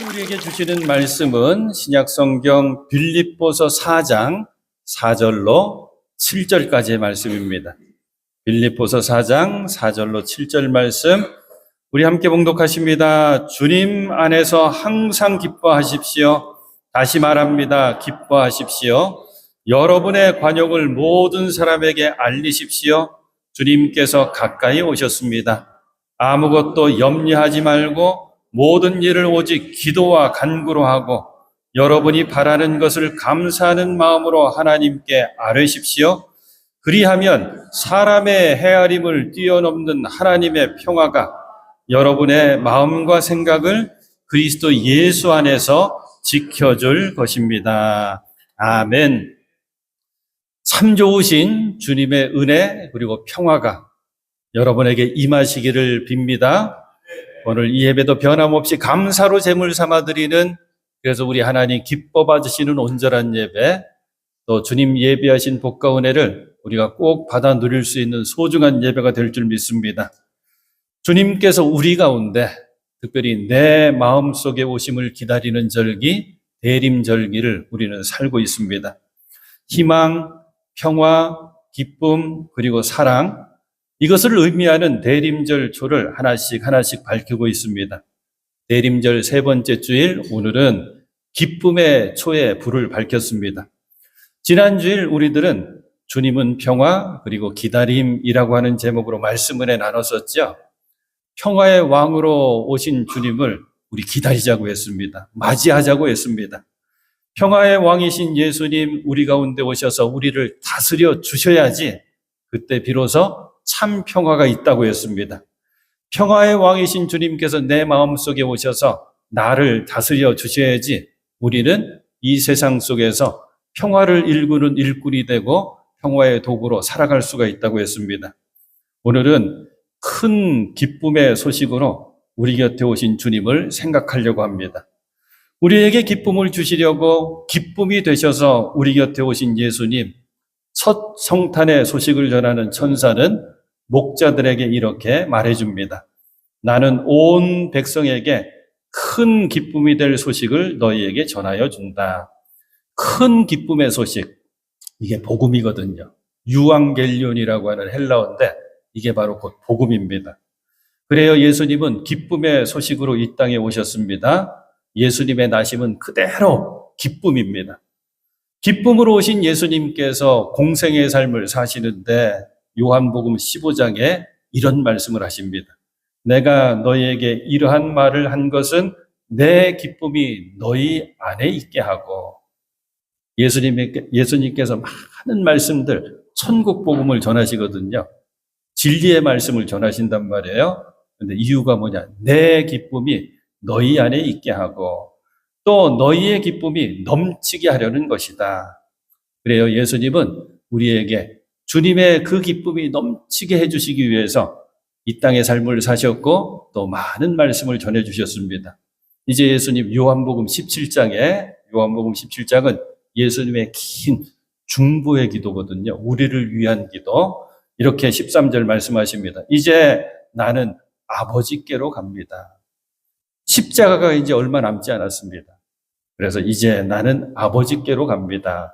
하나님께서 우리에게 주시는 말씀은 신약성경 빌립보서 4장 4절로 7절까지의 말씀입니다. 빌립보서 4장 4절로 7절 말씀 우리 함께 봉독하십니다. 주님 안에서 항상 기뻐하십시오. 다시 말합니다. 기뻐하십시오. 여러분의 관용을 모든 사람에게 알리십시오. 주님께서 가까이 오셨습니다. 아무것도 염려하지 말고 모든 일을 오직 기도와 간구로 하고 여러분이 바라는 것을 감사하는 마음으로 하나님께 아뢰십시오. 그리하면 사람의 헤아림을 뛰어넘는 하나님의 평화가 여러분의 마음과 생각을 그리스도 예수 안에서 지켜줄 것입니다. 아멘. 참 좋으신 주님의 은혜 그리고 평화가 여러분에게 임하시기를 빕니다. 오늘 이 예배도 변함없이 감사로 제물 삼아 드리는, 그래서 우리 하나님 기뻐 받으시는 온전한 예배, 또 주님 예배하신 복과 은혜를 우리가 꼭 받아 누릴 수 있는 소중한 예배가 될 줄 믿습니다. 주님께서 우리 가운데 특별히 내 마음속에 오심을 기다리는 절기, 대림절기를 우리는 살고 있습니다. 희망, 평화, 기쁨, 그리고 사랑, 이것을 의미하는 대림절 초를 하나씩 밝히고 있습니다. 대림절 세 번째 주일, 오늘은 기쁨의 초에 불을 밝혔습니다. 지난 주일 우리들은 주님은 평화 그리고 기다림이라고 하는 제목으로 말씀을 나눴었죠. 평화의 왕으로 오신 주님을 우리 기다리자고 했습니다. 맞이하자고 했습니다. 평화의 왕이신 예수님 우리 가운데 오셔서 우리를 다스려 주셔야지 그때 비로소 참 평화가 있다고 했습니다. 평화의 왕이신 주님께서 내 마음속에 오셔서 나를 다스려 주셔야지 우리는 이 세상 속에서 평화를 일구는 일꾼이 되고 평화의 도구로 살아갈 수가 있다고 했습니다. 오늘은 큰 기쁨의 소식으로 우리 곁에 오신 주님을 생각하려고 합니다. 우리에게 기쁨을 주시려고 기쁨이 되셔서 우리 곁에 오신 예수님, 첫 성탄의 소식을 전하는 천사는 목자들에게 이렇게 말해줍니다. 나는 온 백성에게 큰 기쁨이 될 소식을 너희에게 전하여 준다. 큰 기쁨의 소식, 이게 복음이거든요. 유앙겔리온이라고 하는 헬라어인데 이게 바로 곧 복음입니다. 그래요, 예수님은 기쁨의 소식으로 이 땅에 오셨습니다. 예수님의 나심은 그대로 기쁨입니다. 기쁨으로 오신 예수님께서 공생의 삶을 사시는데 요한복음 15장에 이런 말씀을 하십니다. 내가 너희에게 이러한 말을 한 것은 내 기쁨이 너희 안에 있게 하고, 예수님께서 많은 말씀들, 천국 복음을 전하시거든요. 진리의 말씀을 전하신단 말이에요. 근데 이유가 뭐냐? 내 기쁨이 너희 안에 있게 하고 또 너희의 기쁨이 넘치게 하려는 것이다. 그래요, 예수님은 우리에게 주님의 그 기쁨이 넘치게 해주시기 위해서 이 땅의 삶을 사셨고 또 많은 말씀을 전해주셨습니다. 이제 예수님 요한복음 17장은 예수님의 긴 중보의 기도거든요. 우리를 위한 기도. 이렇게 13절 말씀하십니다. 이제 나는 아버지께로 갑니다. 십자가가 이제 얼마 남지 않았습니다. 그래서 이제 나는 아버지께로 갑니다.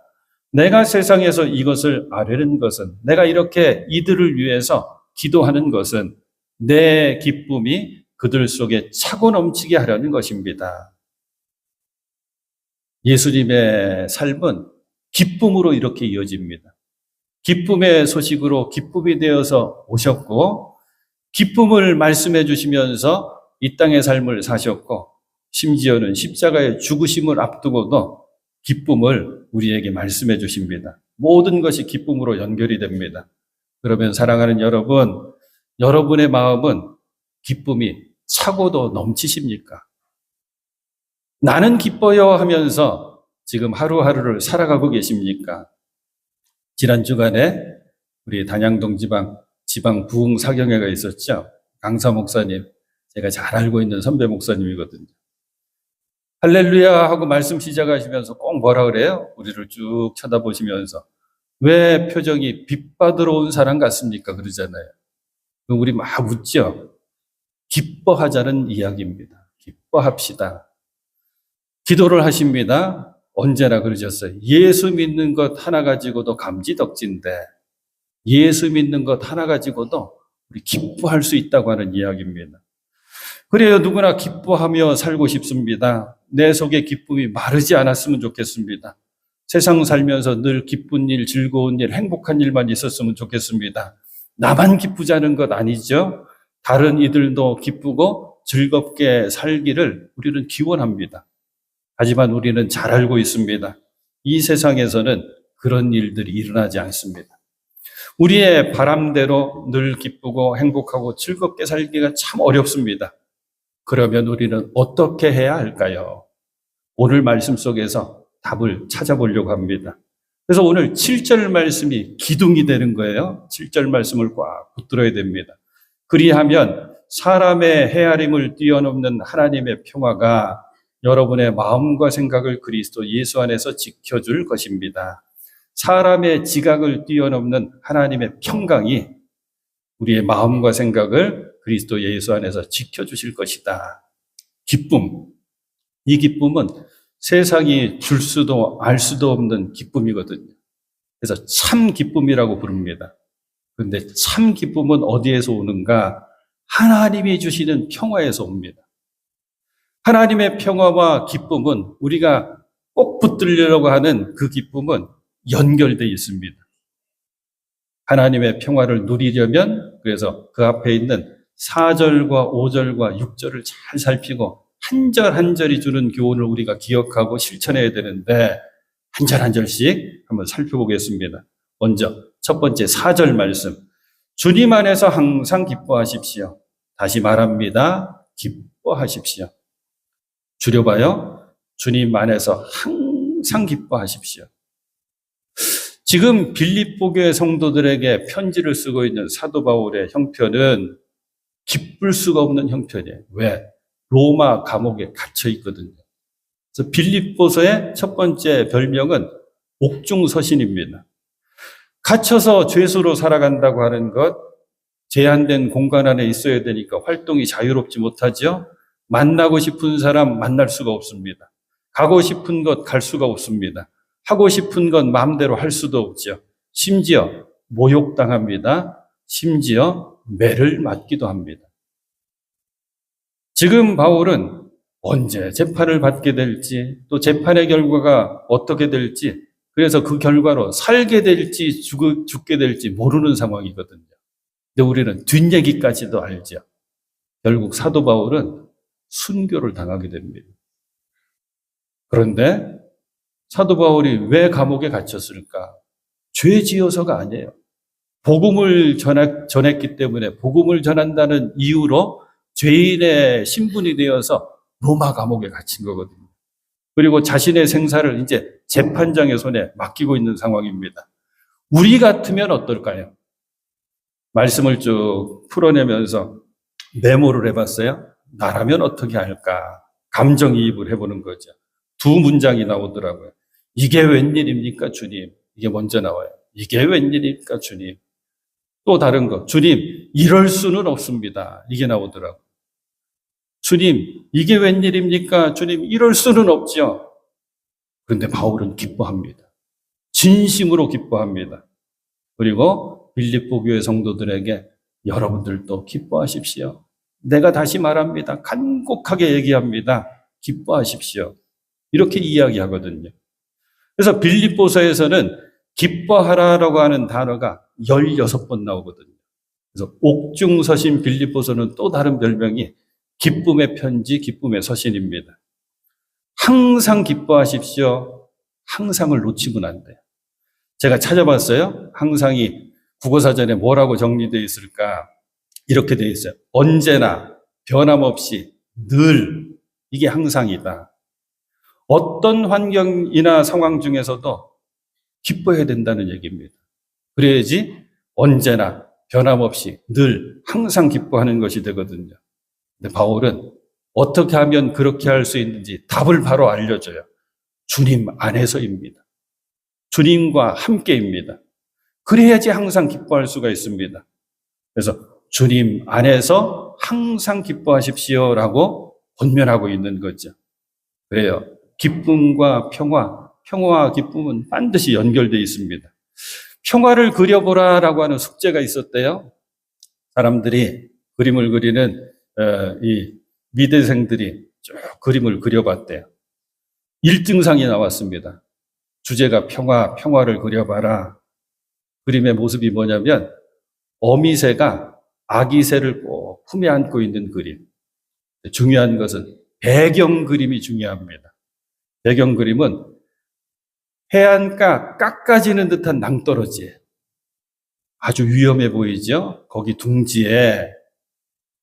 내가 세상에서 이것을 아뢰는 것은, 내가 이렇게 이들을 위해서 기도하는 것은 내 기쁨이 그들 속에 차고 넘치게 하려는 것입니다. 예수님의 삶은 기쁨으로 이렇게 이어집니다. 기쁨의 소식으로 기쁨이 되어서 오셨고 기쁨을 말씀해 주시면서 이 땅의 삶을 사셨고 심지어는 십자가의 죽으심을 앞두고도 기쁨을 우리에게 말씀해 주십니다. 모든 것이 기쁨으로 연결이 됩니다. 그러면 사랑하는 여러분, 여러분의 마음은 기쁨이 차고도 넘치십니까? 나는 기뻐요 하면서 지금 하루하루를 살아가고 계십니까? 지난 주간에 우리 단양동 지방 부흥 사경회가 있었죠. 강사 목사님, 제가 잘 알고 있는 선배 목사님이거든요. 할렐루야 하고 말씀 시작하시면서 꼭 뭐라 그래요? 우리를 쭉 쳐다보시면서 왜 표정이 빛받으러 온 사람 같습니까? 그러잖아요. 우리 막 웃죠. 기뻐하자는 이야기입니다. 기뻐합시다. 기도를 하십니다. 언제나 그러셨어요. 예수 믿는 것 하나 가지고도 감지덕진데 예수 믿는 것 하나 가지고도 우리 기뻐할 수 있다고 하는 이야기입니다. 그래요. 누구나 기뻐하며 살고 싶습니다. 내 속에 기쁨이 마르지 않았으면 좋겠습니다. 세상 살면서 늘 기쁜 일, 즐거운 일, 행복한 일만 있었으면 좋겠습니다. 나만 기쁘자는 것 아니죠. 다른 이들도 기쁘고 즐겁게 살기를 우리는 기원합니다. 하지만 우리는 잘 알고 있습니다. 이 세상에서는 그런 일들이 일어나지 않습니다. 우리의 바람대로 늘 기쁘고 행복하고 즐겁게 살기가 참 어렵습니다. 그러면 우리는 어떻게 해야 할까요? 오늘 말씀 속에서 답을 찾아보려고 합니다. 그래서 오늘 7절 말씀이 기둥이 되는 거예요. 7절 말씀을 꽉 붙들어야 됩니다. 그리하면 사람의 헤아림을 뛰어넘는 하나님의 평화가 여러분의 마음과 생각을 그리스도 예수 안에서 지켜줄 것입니다. 사람의 지각을 뛰어넘는 하나님의 평강이 우리의 마음과 생각을 그리스도 예수 안에서 지켜주실 것이다. 기쁨. 이 기쁨은 세상이 줄 수도 알 수도 없는 기쁨이거든요. 그래서 참 기쁨이라고 부릅니다. 그런데 참 기쁨은 어디에서 오는가? 하나님이 주시는 평화에서 옵니다. 하나님의 평화와 기쁨은 우리가 꼭 붙들려고 하는 그 기쁨은 연결되어 있습니다. 하나님의 평화를 누리려면 그래서 그 앞에 있는 4절과 5절과 6절을 잘 살피고 한 절 한 절이 주는 교훈을 우리가 기억하고 실천해야 되는데 한 절 한 절씩 한번 살펴보겠습니다. 먼저 첫 번째 4절 말씀. 주님 안에서 항상 기뻐하십시오. 다시 말합니다. 기뻐하십시오. 줄여봐요. 주님 안에서 항상 기뻐하십시오. 지금 빌립보 교회 성도들에게 편지를 쓰고 있는 사도 바울의 형편은 기쁠 수가 없는 형편이에요. 왜? 로마 감옥에 갇혀 있거든요. 그래서 빌립보서의 첫 번째 별명은 옥중서신입니다. 갇혀서 죄수로 살아간다고 하는 것, 제한된 공간 안에 있어야 되니까 활동이 자유롭지 못하죠. 만나고 싶은 사람 만날 수가 없습니다. 가고 싶은 곳 갈 수가 없습니다. 하고 싶은 건 마음대로 할 수도 없죠. 심지어 모욕당합니다. 심지어 매를 맞기도 합니다. 지금 바울은 언제 재판을 받게 될지 또 재판의 결과가 어떻게 될지 그래서 그 결과로 살게 될지 죽게 될지 모르는 상황이거든요. 근데 우리는 뒷얘기까지도 알죠. 결국 사도 바울은 순교를 당하게 됩니다. 그런데 사도 바울이 왜 감옥에 갇혔을까? 죄 지어서가 아니에요. 복음을 전했기 때문에 복음을 전한다는 이유로 죄인의 신분이 되어서 로마 감옥에 갇힌 거거든요. 그리고 자신의 생사를 이제 재판장의 손에 맡기고 있는 상황입니다. 우리 같으면 어떨까요? 말씀을 쭉 풀어내면서 메모를 해봤어요. 나라면 어떻게 할까? 감정이입을 해보는 거죠. 두 문장이 나오더라고요. 이게 웬일입니까, 주님? 이게 먼저 나와요. 이게 웬일입니까, 주님? 또 다른 거. 주님, 이럴 수는 없습니다. 이게 나오더라고요. 주님, 이게 웬일입니까? 주님, 이럴 수는 없죠. 그런데 바울은 기뻐합니다. 진심으로 기뻐합니다. 그리고 빌립보 교회 성도들에게 여러분들도 기뻐하십시오. 내가 다시 말합니다. 간곡하게 얘기합니다. 기뻐하십시오. 이렇게 이야기하거든요. 그래서 빌립보서에서는 기뻐하라라고 하는 단어가 16번 나오거든요. 그래서 옥중서신 빌립보서는 또 다른 별명이 기쁨의 편지, 기쁨의 서신입니다. 항상 기뻐하십시오. 항상을 놓치면 안 돼요. 제가 찾아봤어요. 항상이 국어사전에 뭐라고 정리되어 있을까? 이렇게 되어 있어요. 언제나, 변함없이, 늘 이게 항상이다. 어떤 환경이나 상황 중에서도 기뻐해야 된다는 얘기입니다. 그래야지 언제나 변함없이 늘 항상 기뻐하는 것이 되거든요. 근데 바울은 어떻게 하면 그렇게 할 수 있는지 답을 바로 알려줘요. 주님 안에서입니다. 주님과 함께입니다. 그래야지 항상 기뻐할 수가 있습니다. 그래서 주님 안에서 항상 기뻐하십시오라고 권면하고 있는 거죠. 그래요. 기쁨과 평화와 기쁨은 반드시 연결되어 있습니다. 평화를 그려보라라고 하는 숙제가 있었대요. 사람들이 그림을 그리는 이 미대생들이 쭉 그림을 그려봤대요. 1등상이 나왔습니다. 주제가 평화를 그려봐라. 그림의 모습이 뭐냐면 어미새가 아기 새를 꼭 품에 안고 있는 그림. 중요한 것은 배경 그림이 중요합니다. 배경 그림은 해안가 깎아지는 듯한 낭떠러지에 아주 위험해 보이죠? 거기 둥지에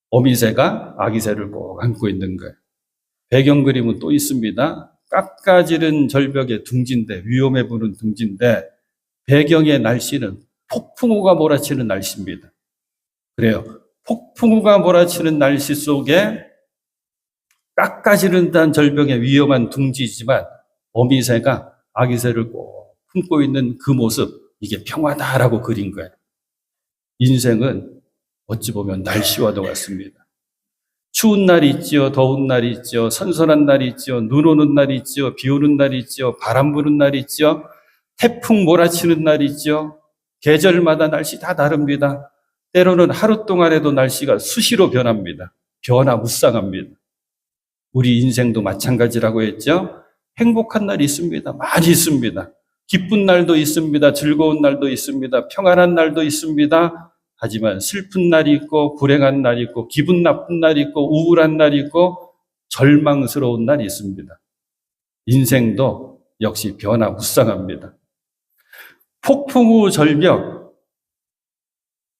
어미새가 아기 새를 꼭 안고 있는 거예요. 배경 그림은 또 있습니다. 깎아지는 절벽의 둥지인데, 위험해 보이는 둥지인데 배경의 날씨는 폭풍우가 몰아치는 날씨입니다. 그래요. 폭풍우가 몰아치는 날씨 속에 깎아지는 듯한 절벽의 위험한 둥지이지만 어미새가 아기 새를 꼭 품고 있는 그 모습, 이게 평화다라고 그린 거예요. 인생은 어찌 보면 날씨와도 같습니다. 추운 날이 있지요, 더운 날이 있지요, 선선한 날이 있지요, 눈 오는 날이 있지요, 비 오는 날이 있지요, 바람 부는 날이 있지요, 태풍 몰아치는 날이 있지요. 계절마다 날씨 다 다릅니다. 때로는 하루 동안에도 날씨가 수시로 변합니다. 변화무쌍합니다. 우리 인생도 마찬가지라고 했죠. 행복한 날이 있습니다. 많이 있습니다. 기쁜 날도 있습니다. 즐거운 날도 있습니다. 평안한 날도 있습니다. 하지만 슬픈 날이 있고 불행한 날이 있고 기분 나쁜 날이 있고 우울한 날이 있고 절망스러운 날이 있습니다. 인생도 역시 변화무쌍합니다. 폭풍우 절벽,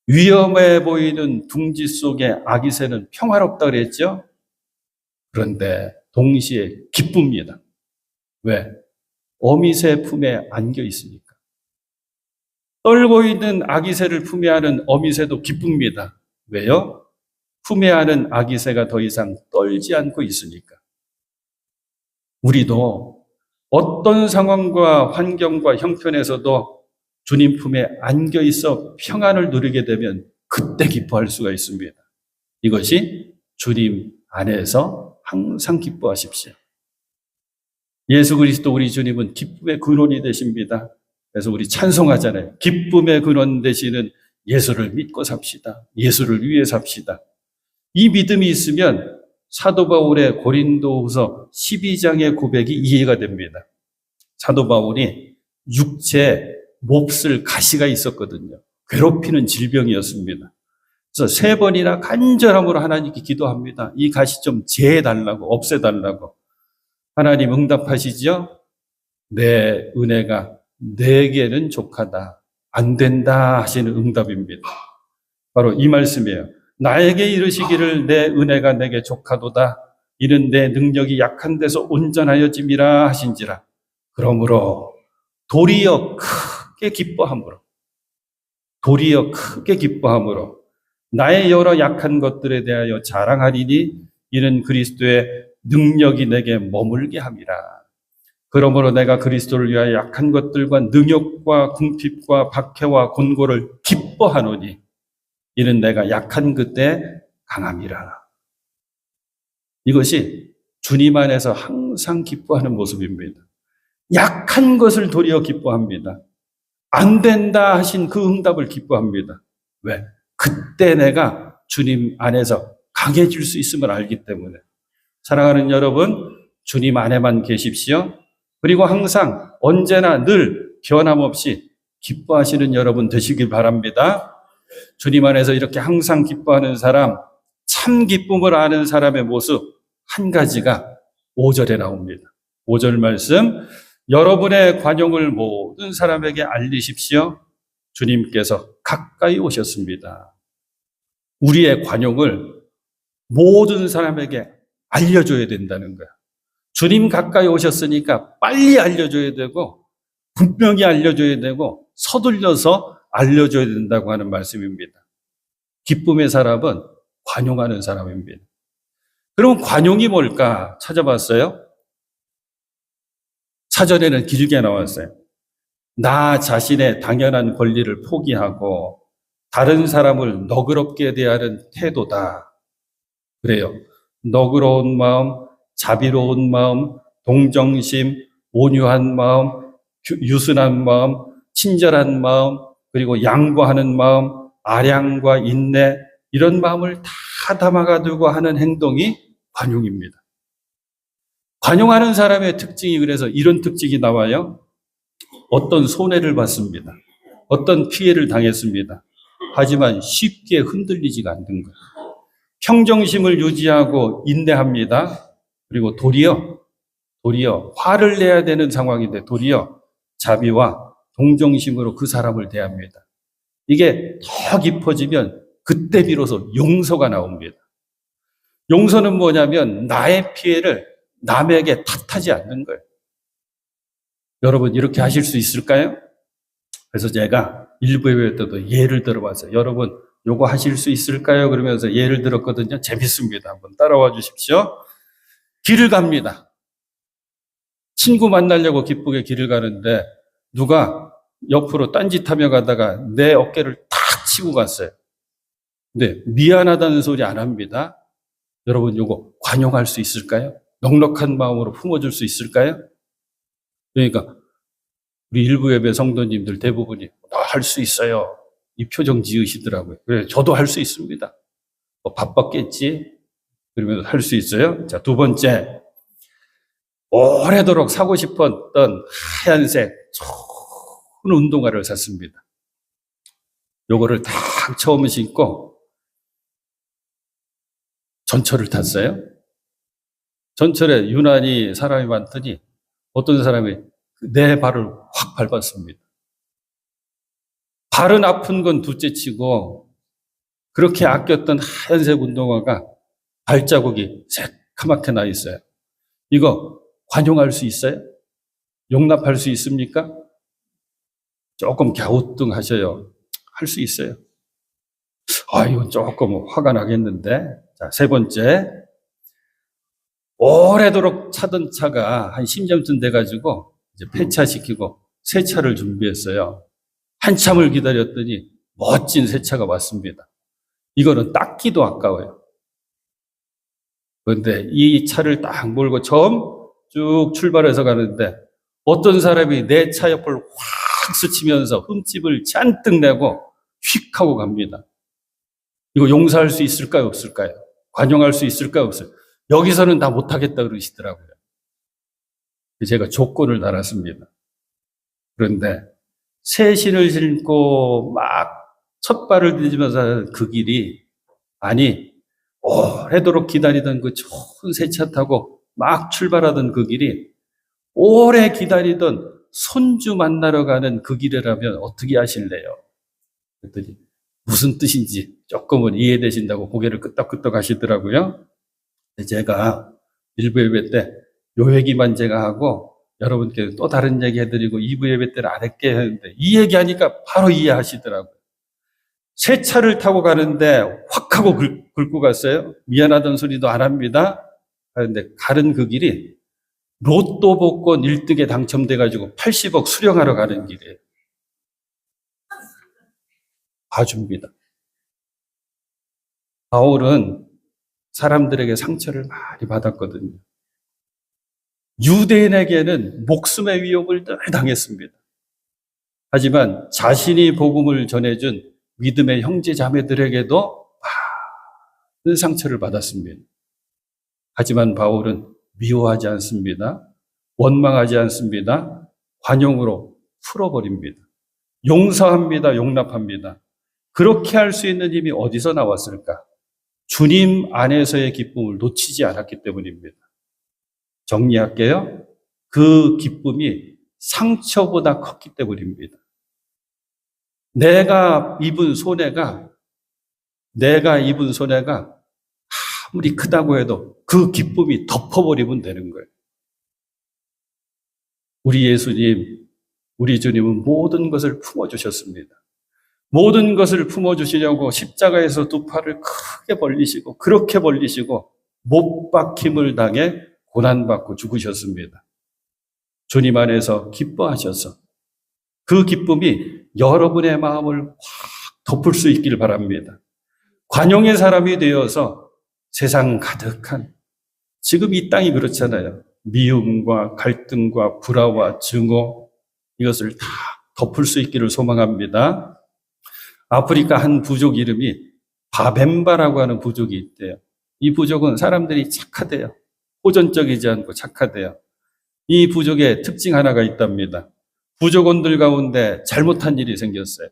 위험해 보이는 둥지 속에 아기 새는 평화롭다 그랬죠? 그런데 동시에 기쁩니다. 왜? 어미새 품에 안겨 있으니까. 떨고 있는 아기 새를 품에 안은 어미새도 기쁩니다. 왜요? 품에 안은 아기 새가 더 이상 떨지 않고 있으니까. 우리도 어떤 상황과 환경과 형편에서도 주님 품에 안겨 있어 평안을 누리게 되면 그때 기뻐할 수가 있습니다. 이것이 주님 안에서 항상 기뻐하십시오. 예수 그리스도 우리 주님은 기쁨의 근원이 되십니다. 그래서 우리 찬송하잖아요. 기쁨의 근원 되시는 예수를 믿고 삽시다. 예수를 위해 삽시다. 이 믿음이 있으면 사도 바울의 고린도후서 12장의 고백이 이해가 됩니다. 사도 바울이 육체에 몹쓸 가시가 있었거든요. 괴롭히는 질병이었습니다. 그래서 3번이나 간절함으로 하나님께 기도합니다. 이 가시 좀 제해달라고, 없애달라고. 하나님 응답하시죠? 내 은혜가 내게는 족하다, 안 된다 하시는 응답입니다. 바로 이 말씀이에요. 나에게 이르시기를 내 은혜가 내게 족하도다. 이는 내 능력이 약한 데서 온전하여짐이라 하신지라. 그러므로 도리어 크게 기뻐함으로 나의 여러 약한 것들에 대하여 자랑하리니 이는 그리스도의 능력이 내게 머물게 함이라. 그러므로 내가 그리스도를 위하여 약한 것들과 능욕과 궁핍과 박해와 곤고를 기뻐하노니 이는 내가 약한 그때 강함이라. 이것이 주님 안에서 항상 기뻐하는 모습입니다. 약한 것을 도리어 기뻐합니다. 안 된다 하신 그 응답을 기뻐합니다. 왜? 그때 내가 주님 안에서 강해질 수 있음을 알기 때문에. 사랑하는 여러분, 주님 안에만 계십시오. 그리고 항상 언제나 늘 변함없이 기뻐하시는 여러분 되시길 바랍니다. 주님 안에서 이렇게 항상 기뻐하는 사람, 참 기쁨을 아는 사람의 모습 한 가지가 5절에 나옵니다. 5절 말씀, 여러분의 관용을 모든 사람에게 알리십시오. 주님께서 가까이 오셨습니다. 우리의 관용을 모든 사람에게 알려줘야 된다는 거야. 주님 가까이 오셨으니까 빨리 알려줘야 되고 분명히 알려줘야 되고 서둘러서 알려줘야 된다고 하는 말씀입니다. 기쁨의 사람은 관용하는 사람입니다. 그럼 관용이 뭘까 찾아봤어요? 사전에는 길게 나왔어요. 나 자신의 당연한 권리를 포기하고 다른 사람을 너그럽게 대하는 태도다. 그래요. 너그러운 마음, 자비로운 마음, 동정심, 온유한 마음, 유순한 마음, 친절한 마음, 그리고 양보하는 마음, 아량과 인내, 이런 마음을 다 담아가지고 하는 행동이 관용입니다. 관용하는 사람의 특징이 그래서 이런 특징이 나와요. 어떤 손해를 받습니다. 어떤 피해를 당했습니다. 하지만 쉽게 흔들리지가 않는 거예요. 평정심을 유지하고 인내합니다. 그리고 도리어 화를 내야 되는 상황인데 도리어 자비와 동정심으로 그 사람을 대합니다. 이게 더 깊어지면 그때 비로소 용서가 나옵니다. 용서는 뭐냐면 나의 피해를 남에게 탓하지 않는 거예요. 여러분 이렇게 하실 수 있을까요? 그래서 제가 일부 예배 때도 예를 들어봤어요. 여러분 요거 하실 수 있을까요? 그러면서 예를 들었거든요. 재밌습니다. 한번 따라와 주십시오. 길을 갑니다. 친구 만나려고 기쁘게 길을 가는데 누가 옆으로 딴짓하며 가다가 내 어깨를 탁 치고 갔어요. 근데 미안하다는 소리 안 합니다. 여러분 요거 관용할 수 있을까요? 넉넉한 마음으로 품어줄 수 있을까요? 그러니까 우리 일부 예배 성도님들 대부분이 할 수 있어요. 이 표정 지으시더라고요. 그래, 저도 할 수 있습니다. 바빴겠지? 그러면 할 수 있어요. 자, 두 번째. 오래도록 사고 싶었던 하얀색 좋은 운동화를 샀습니다. 요거를 딱 처음 신고 전철을 탔어요. 전철에 유난히 사람이 많더니 어떤 사람이 내 발을 확 밟았습니다. 발은 아픈 건 둘째치고 그렇게 아꼈던 하얀색 운동화가 발자국이 새카맣게 나 있어요. 이거 관용할 수 있어요? 용납할 수 있습니까? 조금 갸우뚱하셔요. 할 수 있어요. 이건 조금 화가 나겠는데. 자, 세 번째. 오래도록 차던 차가 한 10년쯤 돼가지고 이제 폐차시키고 새 차를 준비했어요. 한참을 기다렸더니 멋진 새 차가 왔습니다. 이거는 닦기도 아까워요. 그런데 이 차를 딱 몰고 처음 쭉 출발해서 가는데 어떤 사람이 내 차 옆을 확 스치면서 흠집을 잔뜩 내고 휙 하고 갑니다. 이거 용서할 수 있을까요? 없을까요? 관용할 수 있을까요? 없을까요? 여기서는 다 못하겠다 그러시더라고요. 제가 조건을 달았습니다. 그런데 새 신을 신고 막 첫 발을 디디면서 그 길이 오래도록 기다리던 그 좋은 새 차 타고 막 출발하던 그 길이 오래 기다리던 손주 만나러 가는 그 길이라면 어떻게 하실래요? 그랬더니 무슨 뜻인지 조금은 이해되신다고 고개를 끄덕끄덕 하시더라고요. 제가 일부 예배 때 요 얘기만 제가 하고 여러분께 또 다른 얘기 해드리고 2부 예배 때는 안 할게 했는데 이 얘기하니까 바로 이해하시더라고요. 새 차를 타고 가는데 확 하고 긁고 갔어요. 미안하던 소리도 안 합니다. 그런데 가는 그 길이 로또 복권 1등에 당첨돼가지고 80억 수령하러 가는 길이에요. 봐줍니다. 바울은 사람들에게 상처를 많이 받았거든요. 유대인에게는 목숨의 위협을 늘 당했습니다. 하지만 자신이 복음을 전해준 믿음의 형제 자매들에게도 많은 상처를 받았습니다. 하지만 바울은 미워하지 않습니다. 원망하지 않습니다. 관용으로 풀어버립니다. 용서합니다. 용납합니다. 그렇게 할 수 있는 힘이 어디서 나왔을까? 주님 안에서의 기쁨을 놓치지 않았기 때문입니다. 정리할게요. 그 기쁨이 상처보다 컸기 때문입니다. 내가 입은 손해가 아무리 크다고 해도 그 기쁨이 덮어버리면 되는 거예요. 우리 예수님, 우리 주님은 모든 것을 품어주셨습니다. 모든 것을 품어주시려고 십자가에서 두 팔을 크게 벌리시고 그렇게 벌리시고 못 박힘을 당해 고난받고 죽으셨습니다. 주님 안에서 기뻐하셔서 그 기쁨이 여러분의 마음을 확 덮을 수 있길 바랍니다. 관용의 사람이 되어서 세상 가득한 지금 이 땅이 그렇잖아요. 미움과 갈등과 불화와 증오, 이것을 다 덮을 수 있기를 소망합니다. 아프리카 한 부족 이름이 바벤바라고 하는 부족이 있대요. 이 부족은 사람들이 착하대요. 호전적이지 않고 착하대요. 이 부족의 특징 하나가 있답니다. 부족원들 가운데 잘못한 일이 생겼어요.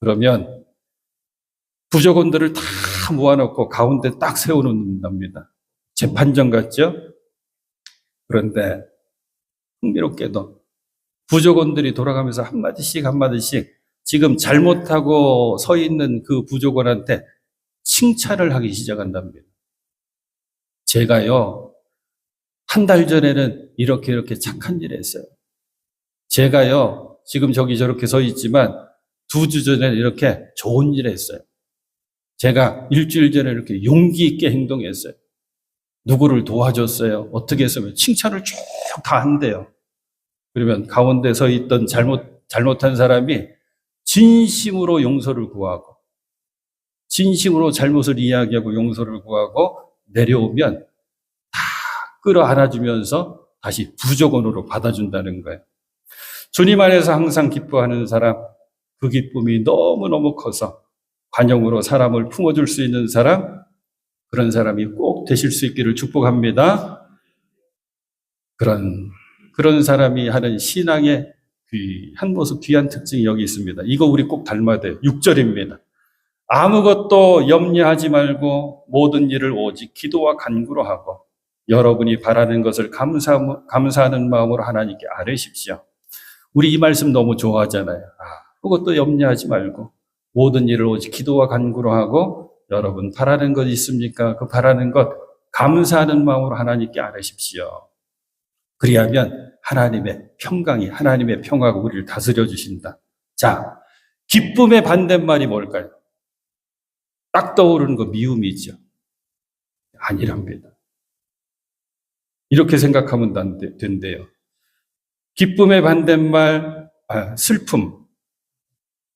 그러면 부족원들을 다 모아놓고 가운데 딱 세워놓는답니다. 재판정 같죠? 그런데 흥미롭게도 부족원들이 돌아가면서 한마디씩 지금 잘못하고 서 있는 그 부족원한테 칭찬을 하기 시작한답니다. 제가요, 한 달 전에는 이렇게 착한 일을 했어요. 제가요, 지금 저기 저렇게 서 있지만 2주 전에는 이렇게 좋은 일을 했어요. 제가 일주일 전에 이렇게 용기 있게 행동했어요. 누구를 도와줬어요. 어떻게 했으면 칭찬을 쭉 다 한대요. 그러면 가운데 서 있던 잘못한 사람이 진심으로 용서를 구하고, 진심으로 잘못을 이야기하고 용서를 구하고 내려오면 다 끌어안아주면서 다시 부족원으로 받아준다는 거예요. 주님 안에서 항상 기뻐하는 사람, 그 기쁨이 너무너무 커서 관용으로 사람을 품어줄 수 있는 사람, 그런 사람이 꼭 되실 수 있기를 축복합니다. 그런 사람이 하는 신앙의 한 모습, 귀한 특징이 여기 있습니다. 이거 우리 꼭 닮아야 돼요. 6절입니다. 아무것도 염려하지 말고 모든 일을 오직 기도와 간구로 하고 여러분이 바라는 것을 감사하는 마음으로 하나님께 아뢰십시오. 우리 이 말씀 너무 좋아하잖아요. 아무것도 염려하지 말고 모든 일을 오직 기도와 간구로 하고 여러분 바라는 것 있습니까? 그 바라는 것 감사하는 마음으로 하나님께 아뢰십시오. 그리하면 하나님의 평강이, 하나님의 평화가 우리를 다스려 주신다. 자, 기쁨의 반대말이 뭘까요? 딱 떠오르는 거 미움이죠. 아니랍니다. 이렇게 생각하면 된대요. 기쁨의 반대말, 슬픔.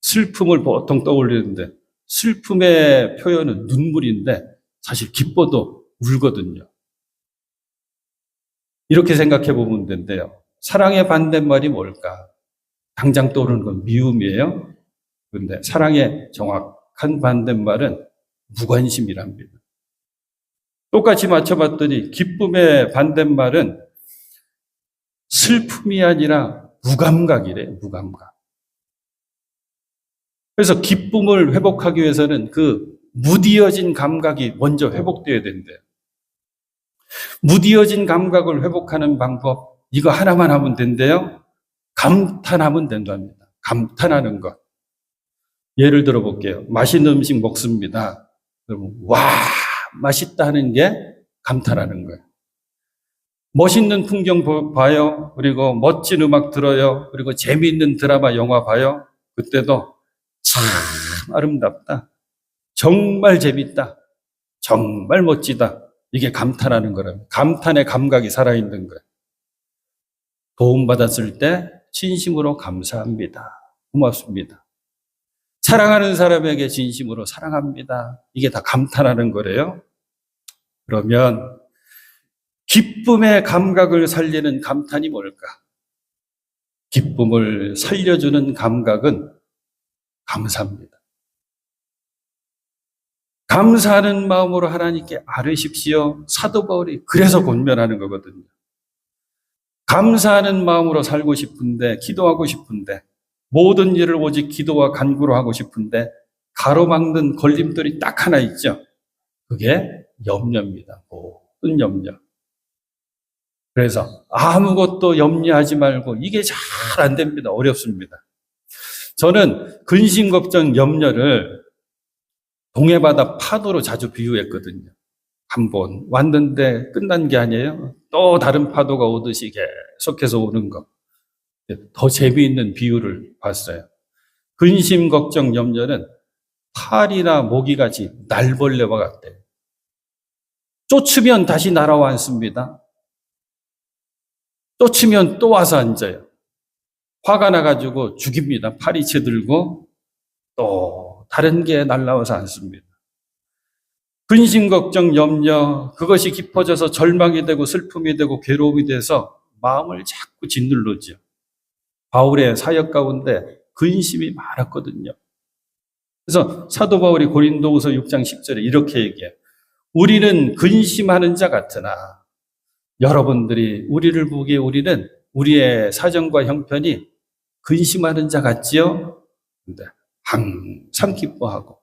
슬픔을 보통 떠올리는데 슬픔의 표현은 눈물인데 사실 기뻐도 울거든요. 이렇게 생각해 보면 된대요. 사랑의 반대말이 뭘까? 당장 떠오르는 건 미움이에요. 그런데 사랑의 정확한 반대말은 무관심이랍니다. 똑같이 맞춰봤더니 기쁨의 반대말은 슬픔이 아니라 무감각이래요. 무감각. 그래서 기쁨을 회복하기 위해서는 그 무디어진 감각이 먼저 회복돼야 된대요. 무디어진 감각을 회복하는 방법, 이거 하나만 하면 된대요. 감탄하면 된답니다. 감탄하는 것. 예를 들어 볼게요. 맛있는 음식 먹습니다. 그러면 와, 맛있다 하는 게 감탄하는 거예요. 멋있는 풍경 봐요. 그리고 멋진 음악 들어요. 그리고 재미있는 드라마, 영화 봐요. 그때도 참 아름답다. 정말 재밌다. 정말 멋지다. 이게 감탄하는 거랍니다. 감탄의 감각이 살아있는 거예요. 도움받았을 때 진심으로 감사합니다. 고맙습니다. 사랑하는 사람에게 진심으로 사랑합니다. 이게 다 감탄하는 거래요. 그러면 기쁨의 감각을 살리는 감탄이 뭘까? 기쁨을 살려주는 감각은 감사합니다. 감사하는 마음으로 하나님께 아뢰십시오. 사도 바울이 그래서 권면하는 거거든요. 감사하는 마음으로 살고 싶은데, 기도하고 싶은데, 모든 일을 오직 기도와 간구로 하고 싶은데 가로막는 걸림돌이 딱 하나 있죠. 그게 염려입니다. 모든 염려. 그래서 아무것도 염려하지 말고 이게 잘 안 됩니다. 어렵습니다. 저는 근심, 걱정, 염려를 동해바다 파도로 자주 비유했거든요. 한 번 왔는데 끝난 게 아니에요. 또 다른 파도가 오듯이 계속해서 오는 거. 더 재미있는 비유를 봤어요. 근심, 걱정, 염려는 파리나 모기같이 날벌레와 같대요. 쫓으면 다시 날아와 앉습니다. 쫓으면 또 와서 앉아요. 화가 나가지고 죽입니다. 파리채 들고 또 다른 게 날아와서 앉습니다. 근심, 걱정, 염려, 그것이 깊어져서 절망이 되고 슬픔이 되고 괴로움이 돼서 마음을 자꾸 짓누르죠. 바울의 사역 가운데 근심이 많았거든요. 그래서 사도 바울이 고린도후서 6장 10절에 이렇게 얘기해요. 우리는 근심하는 자 같으나, 여러분들이 우리를 보기에 우리는 우리의 사정과 형편이 근심하는 자 같지요? 근데 항상 기뻐하고,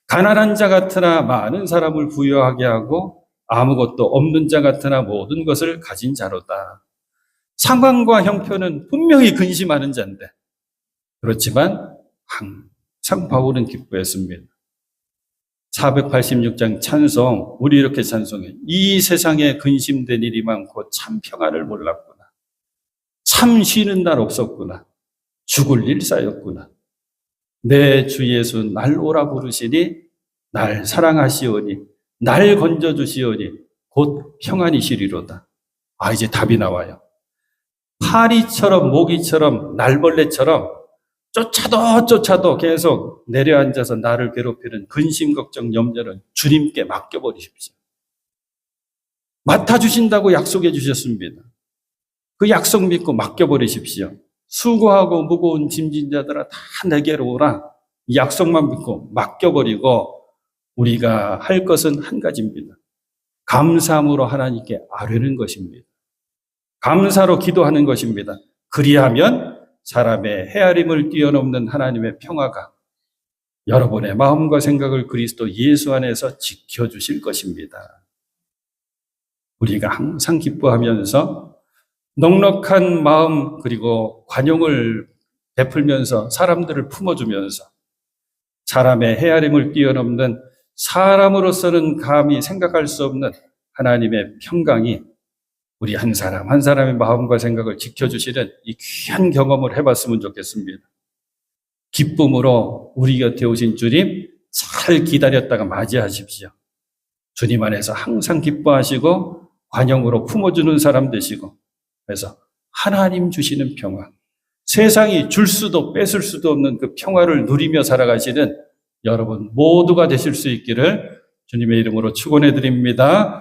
가난한 자 같으나 많은 사람을 부유하게 하고, 아무것도 없는 자 같으나 모든 것을 가진 자로다. 상황과 형편은 분명히 근심하는 자인데, 그렇지만 항상 바울은 기뻐했습니다. 486장 찬송, 우리 이렇게 찬송해. 이 세상에 근심된 일이 많고 참 평안을 몰랐구나. 참 쉬는 날 없었구나. 죽을 일 쌓였구나. 내 주 예수 날 오라 부르시니 날 사랑하시오니 날 건져주시오니 곧 평안이시리로다. 이제 답이 나와요. 파리처럼 모기처럼 날벌레처럼 쫓아도 계속 내려앉아서 나를 괴롭히는 근심, 걱정, 염려는 주님께 맡겨버리십시오. 맡아주신다고 약속해 주셨습니다. 그 약속 믿고 맡겨버리십시오. 수고하고 무거운 짐진 자들아 다 내게로 오라. 이 약속만 믿고 맡겨버리고 우리가 할 것은 한 가지입니다. 감사함으로 하나님께 아뢰는 것입니다. 감사로 기도하는 것입니다. 그리하면 사람의 헤아림을 뛰어넘는 하나님의 평화가 여러분의 마음과 생각을 그리스도 예수 안에서 지켜주실 것입니다. 우리가 항상 기뻐하면서 넉넉한 마음 그리고 관용을 베풀면서 사람들을 품어주면서 사람의 헤아림을 뛰어넘는 사람으로서는 감히 생각할 수 없는 하나님의 평강이 우리 한 사람 한 사람의 마음과 생각을 지켜주시는 이 귀한 경험을 해봤으면 좋겠습니다. 기쁨으로 우리 곁에 오신 주님 잘 기다렸다가 맞이하십시오. 주님 안에서 항상 기뻐하시고 관용으로 품어주는 사람 되시고, 그래서 하나님 주시는 평화, 세상이 줄 수도 뺏을 수도 없는 그 평화를 누리며 살아가시는 여러분 모두가 되실 수 있기를 주님의 이름으로 축원해 드립니다.